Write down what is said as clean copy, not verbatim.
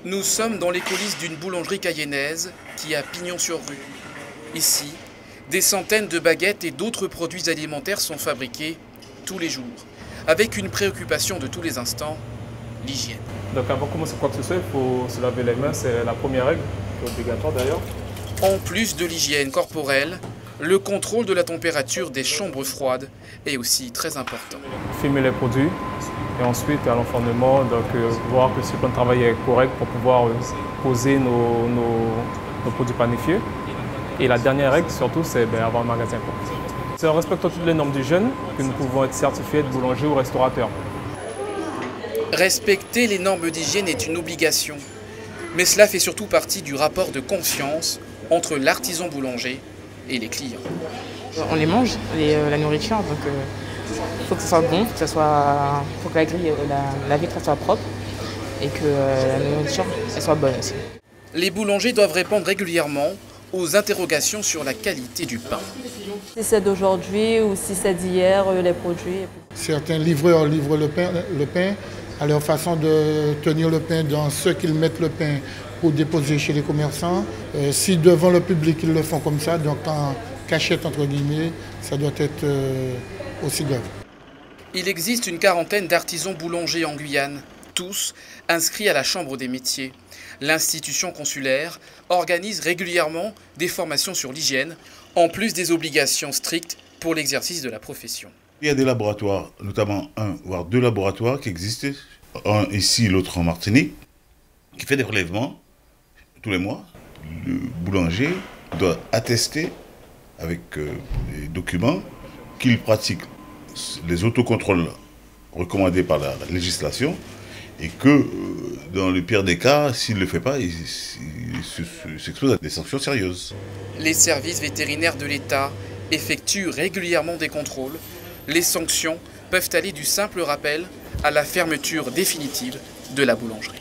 Nous sommes dans les coulisses d'une boulangerie cayennaise qui a pignon sur rue. Ici, des centaines de baguettes et d'autres produits alimentaires sont fabriqués tous les jours, avec une préoccupation de tous les instants, l'hygiène. Donc avant de commencer quoi que ce soit, il faut se laver les mains, c'est la première règle, c'est obligatoire d'ailleurs. En plus de l'hygiène corporelle, le contrôle de la température des chambres froides est aussi très important. Filmer les produits et ensuite à l'enfournement, donc voir que ce plan de travail est correct pour pouvoir poser nos produits planifiés. Et la dernière règle surtout, c'est avoir un magasin propre. C'est en respectant toutes les normes d'hygiène que nous pouvons être certifiés de boulanger ou restaurateur. Respecter les normes d'hygiène est une obligation, mais cela fait surtout partie du rapport de confiance entre l'artisan boulanger et les clients. On les mange, la nourriture, donc il faut que ce soit bon, faut que la grille, la vitre soit propre et que la nourriture elle soit bonne aussi. Les boulangers doivent répondre régulièrement aux interrogations sur la qualité du pain. Si c'est d'aujourd'hui ou si c'est d'hier, les produits. Certains livreurs livrent le pain à leur façon de tenir le pain dans ce qu'ils mettent le pain pour déposer chez les commerçants. Si devant le public ils le font comme ça, donc en cachette entre guillemets, ça doit être aussi grave. Il existe une quarantaine d'artisans boulangers en Guyane, tous inscrits à la Chambre des métiers. L'institution consulaire organise régulièrement des formations sur l'hygiène, en plus des obligations strictes pour l'exercice de la profession. Il y a des laboratoires, notamment un, voire deux laboratoires qui existent, un ici, l'autre en Martinique, qui fait des prélèvements tous les mois. Le boulanger doit attester avec des documents qu'il pratique les autocontrôles recommandés par la législation et que, dans le pire des cas, s'il ne le fait pas, il s'expose à des sanctions sérieuses. Les services vétérinaires de l'État effectuent régulièrement des contrôles. Les sanctions peuvent aller du simple rappel à la fermeture définitive de la boulangerie.